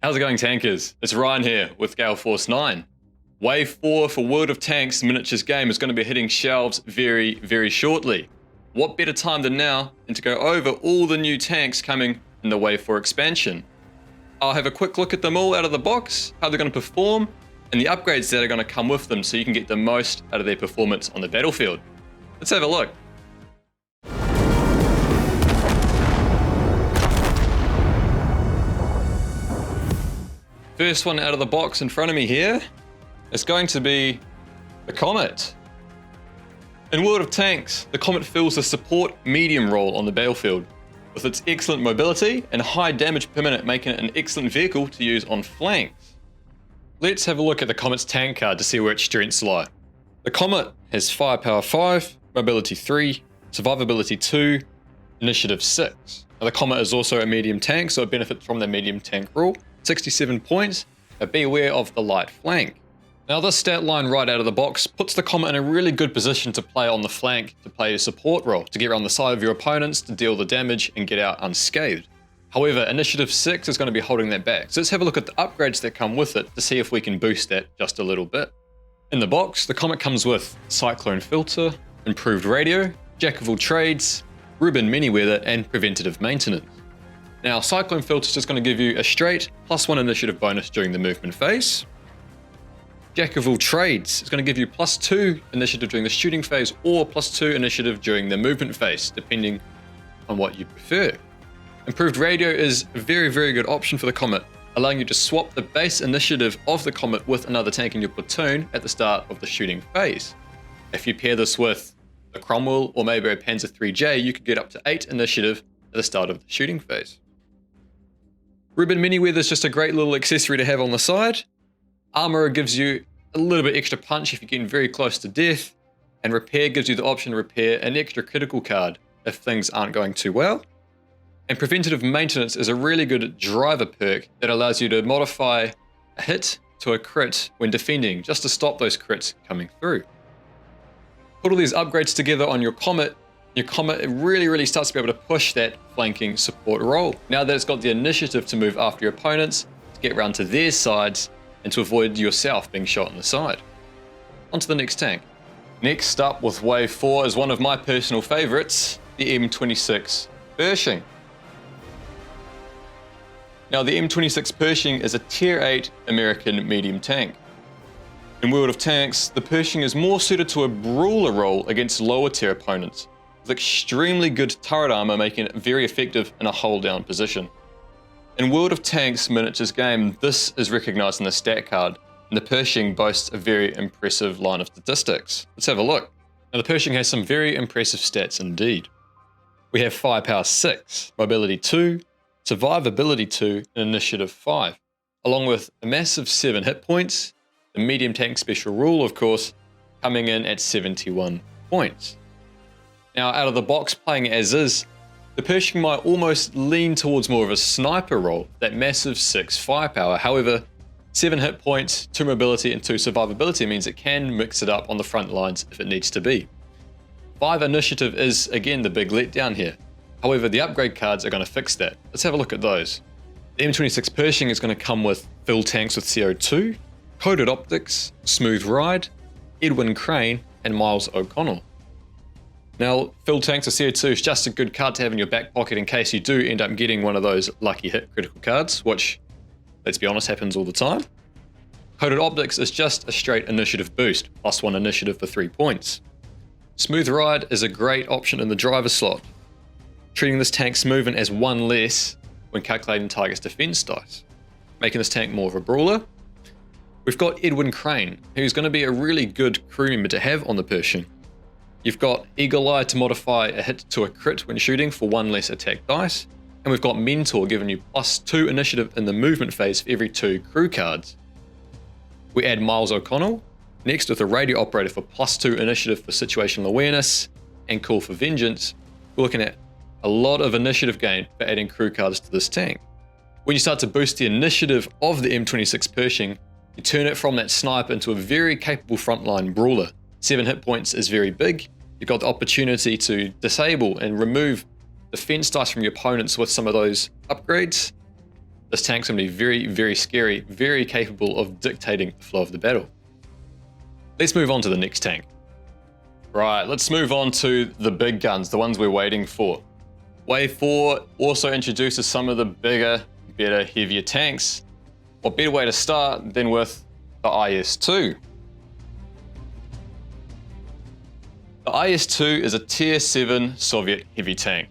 How's it going, tankers? It's Ryan here with GaleForceNine. Wave 4 for World of Tanks miniatures game is going to be hitting shelves very, very shortly. What better time than now than to go over all the new tanks coming in the Wave 4 expansion. I'll have a quick look at them all out of the box, how they're going to perform, and the upgrades that are going to come with them so you can get the most out of their performance on the battlefield. Let's have a look. First one out of the box in front of me here is going to be the Comet. In World of Tanks, the Comet fills a support medium role on the battlefield, with its excellent mobility and high damage per minute making it an excellent vehicle to use on flanks. Let's have a look at the Comet's tank card to see where its strengths lie. The Comet has firepower 5, mobility 3, survivability 2, initiative 6. Now, the Comet is also a medium tank, so it benefits from the medium tank rule. 67 points, but be aware of the light flank. Now this stat line right out of the box puts the Comet in a really good position to play on the flank, to play a support role, to get around the side of your opponents, to deal the damage and get out unscathed. However, initiative 6 is going to be holding that back, so let's have a look at the upgrades that come with it to see if we can boost that just a little bit. In the box, the Comet comes with Cyclone Filter, improved radio, Jack of all trades, Ruben mini weather and preventative maintenance. Now, Cyclone Filter is just going to give you a straight +1 initiative bonus during the movement phase. Jack of all trades is going to give you +2 initiative during the shooting phase or +2 initiative during the movement phase, depending on what you prefer. Improved radio is a very, very good option for the Comet, allowing you to swap the base initiative of the Comet with another tank in your platoon at the start of the shooting phase. If you pair this with a Cromwell or maybe a Panzer IIIJ, you could get up to 8 initiative at the start of the shooting phase. Ruben mini weather is just a great little accessory to have on the side. Armor gives you a little bit extra punch if you're getting very close to death, and repair gives you the option to repair an extra critical card if things aren't going too well. And preventative maintenance is a really good driver perk that allows you to modify a hit to a crit when defending, just to stop those crits coming through. Put all these upgrades together on your Comet really starts to be able to push that flanking support role. Now that it's got the initiative to move after your opponents, to get around to their sides, and to avoid yourself being shot in the side. On to the next tank. Next up with Wave 4 is one of my personal favourites, the M26 Pershing. Now the M26 Pershing is a Tier 8 American medium tank. In World of Tanks, the Pershing is more suited to a brawler role against lower tier opponents, with extremely good turret armor making it very effective in a hold down position. In World of Tanks miniatures game, this is recognised in the stat card, and the Pershing boasts a very impressive line of statistics. Let's have a look. Now the Pershing has some very impressive stats indeed. We have firepower 6, mobility 2, survivability 2, and initiative 5, along with a massive 7 hit points, the medium tank special rule of course, coming in at 71 points. Now, out of the box, playing as is, the Pershing might almost lean towards more of a sniper role, that massive 6 firepower. However, 7 hit points, 2 mobility and 2 survivability means it can mix it up on the front lines if it needs to be. 5 initiative is, again, the big letdown here. However, the upgrade cards are going to fix that. Let's have a look at those. The M26 Pershing is going to come with fill tanks with CO2, coated optics, smooth ride, Edwin Crane, and Miles O'Connell. Now, fill tanks of CO2 is just a good card to have in your back pocket in case you do end up getting one of those lucky hit critical cards, which, let's be honest, happens all the time. Coated optics is just a straight initiative boost, +1 initiative for 3 points. Smooth ride is a great option in the driver slot, treating this tank's movement as 1 less when calculating target's defense dice, making this tank more of a brawler. We've got Edwin Crane, who's going to be a really good crew member to have on the Pershing. You've got Eagle Eye to modify a hit to a crit when shooting for 1 less attack dice, and we've got Mentor giving you +2 initiative in the movement phase for every 2 crew cards. We add Miles O'Connell, next with a radio operator for +2 initiative for situational awareness and Call for Vengeance. We're looking at a lot of initiative gain for adding crew cards to this tank. When you start to boost the initiative of the M26 Pershing, you turn it from that sniper into a very capable frontline brawler. 7 hit points is very big. You've got the opportunity to disable and remove defense dice from your opponents with some of those upgrades. This tank's going to be very, very scary, very capable of dictating the flow of the battle. Let's move on to the next tank. Right, let's move on to the big guns, the ones we're waiting for. Wave 4 also introduces some of the bigger, better, heavier tanks. What better way to start than with the IS-2? The IS-2 is a Tier 7 Soviet heavy tank.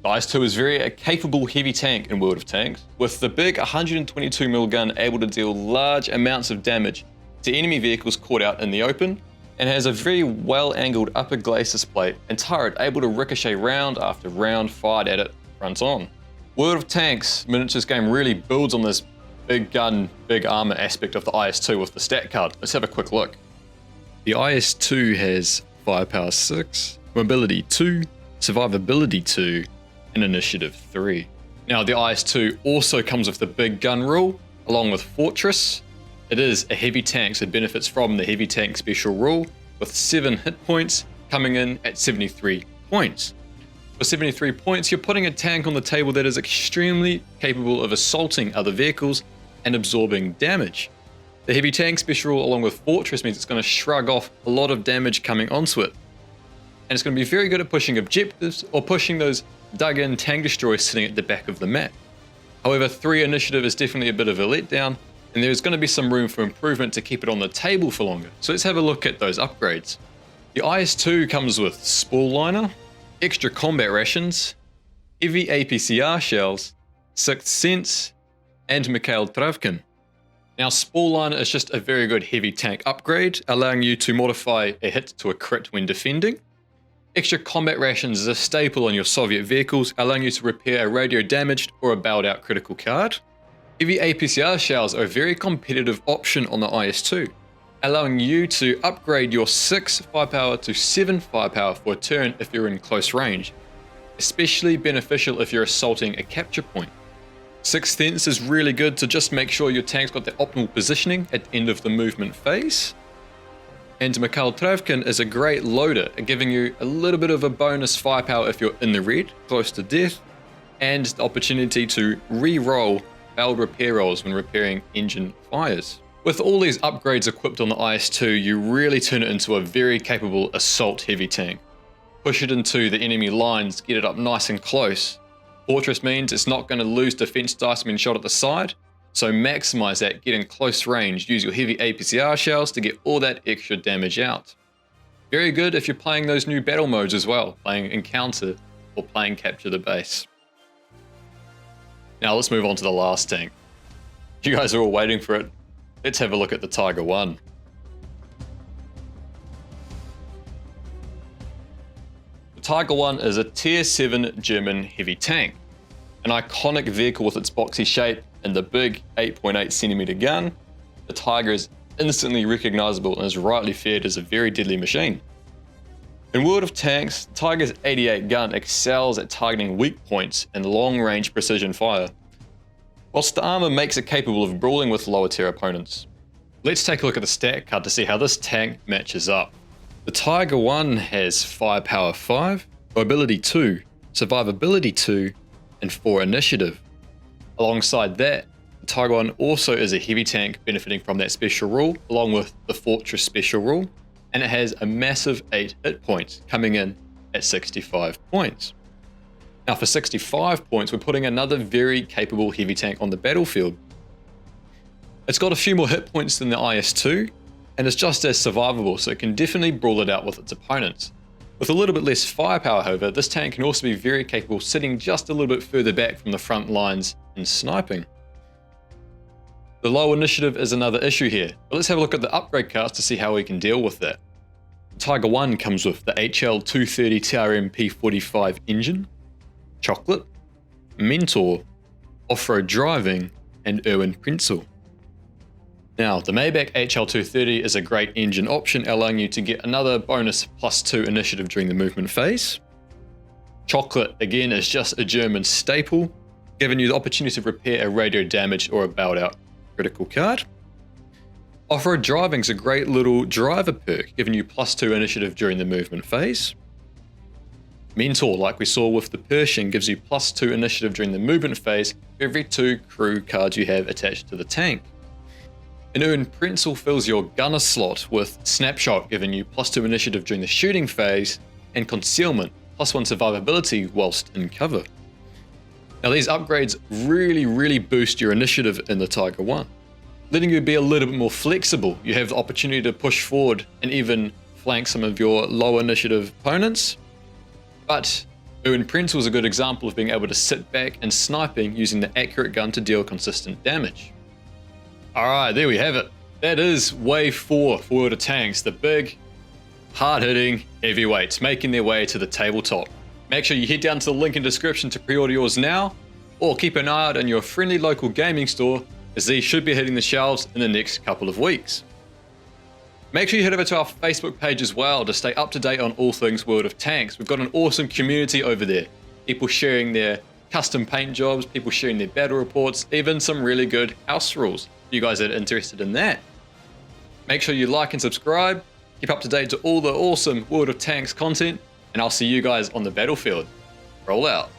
The IS-2 is a capable heavy tank in World of Tanks, with the big 122mm gun able to deal large amounts of damage to enemy vehicles caught out in the open, and has a very well-angled upper glacis plate and turret able to ricochet round after round fired at it front on. World of Tanks miniatures game really builds on this big gun, big armor aspect of the IS-2 with the stat card. Let's have a quick look. The IS-2 has Firepower 6, Mobility 2, Survivability 2, and Initiative 3. Now the IS-2 also comes with the big gun rule, along with Fortress. It is a heavy tank, so it benefits from the heavy tank special rule, with 7 hit points coming in at 73 points. For 73 points, you're putting a tank on the table that is extremely capable of assaulting other vehicles and absorbing damage. The heavy tank special rule along with Fortress means it's going to shrug off a lot of damage coming onto it. And it's going to be very good at pushing objectives or pushing those dug-in tank destroyers sitting at the back of the map. However, 3 initiative is definitely a bit of a letdown, and there's going to be some room for improvement to keep it on the table for longer. So let's have a look at those upgrades. The IS-2 comes with Spool Liner, extra combat rations, heavy APCR shells, Sixth Sense, and Mikhail Travkin. Now, Spool Liner is just a very good heavy tank upgrade, allowing you to modify a hit to a crit when defending. Extra combat rations is a staple on your Soviet vehicles, allowing you to repair a radio damaged or a bailed out critical card. Heavy APCR shells are a very competitive option on the IS-2, allowing you to upgrade your 6 firepower to 7 firepower for a turn if you're in close range, especially beneficial if you're assaulting a capture point. Sixth Sense is really good to just make sure your tank's got the optimal positioning at the end of the movement phase. And Mikhail Travkin is a great loader, giving you a little bit of a bonus firepower if you're in the red, close to death, and the opportunity to re-roll failed repair rolls when repairing engine fires. With all these upgrades equipped on the IS-2, you really turn it into a very capable assault heavy tank. Push it into the enemy lines, get it up nice and close. Fortress means it's not going to lose defense dice when shot at the side, so maximize that, get in close range, use your heavy APCR shells to get all that extra damage out. Very good if you're playing those new battle modes as well, playing Encounter or playing Capture the Base. Now let's move on to the last tank. You guys are all waiting for it. Let's have a look at the Tiger 1. The Tiger 1 is a Tier 7 German heavy tank. An iconic vehicle with its boxy shape and the big 8.8cm gun, the Tiger is instantly recognizable and is rightly feared as a very deadly machine. In World of Tanks, Tiger's 88 gun excels at targeting weak points and long-range precision fire, whilst the armor makes it capable of brawling with lower tier opponents. Let's take a look at the stat card to see how this tank matches up. The Tiger 1 has Firepower 5, Mobility 2, Survivability 2, and 4 Initiative. Alongside that, the Tiger 1 also is a heavy tank benefiting from that special rule, along with the Fortress special rule, and it has a massive 8 hit points, coming in at 65 points. Now for 65 points, we're putting another very capable heavy tank on the battlefield. It's got a few more hit points than the IS-2, and it's just as survivable, so it can definitely brawl it out with its opponents. With a little bit less firepower, however, this tank can also be very capable sitting just a little bit further back from the front lines and sniping. The low initiative is another issue here, but let's have a look at the upgrade cards to see how we can deal with that. Tiger 1 comes with the HL230 TRM P45 engine, Chocolate, Mentor, Off-Road Driving, and Erwin Prenzel. Now, the Maybach HL230 is a great engine option, allowing you to get another bonus +2 initiative during the movement phase. Chocolate, again, is just a German staple, giving you the opportunity to repair a radio damage or a bailed out critical card. Off-Road Driving is a great little driver perk, giving you +2 initiative during the movement phase. Mentor, like we saw with the Pershing, gives you +2 initiative during the movement phase for every 2 crew cards you have attached to the tank. An Pencil fills your gunner slot with Snapshot, giving you +2 initiative during the shooting phase, and Concealment, +1 survivability whilst in cover. Now these upgrades really boost your initiative in the Tiger 1, letting you be a little bit more flexible. You have the opportunity to push forward and even flank some of your low initiative opponents. But Pencil is a good example of being able to sit back and sniping using the accurate gun to deal consistent damage. Alright, there we have it. That is Wave 4 for World of Tanks, the big, hard-hitting heavyweights making their way to the tabletop. Make sure you head down to the link in the description to pre-order yours now, or keep an eye out in your friendly local gaming store, as these should be hitting the shelves in the next couple of weeks. Make sure you head over to our Facebook page as well to stay up to date on all things World of Tanks. We've got an awesome community over there. People sharing their custom paint jobs, people sharing their battle reports, even some really good house rules. If you guys are interested in that. Make sure you like and subscribe, keep up to date to all the awesome World of Tanks content, and I'll see you guys on the battlefield. Roll out.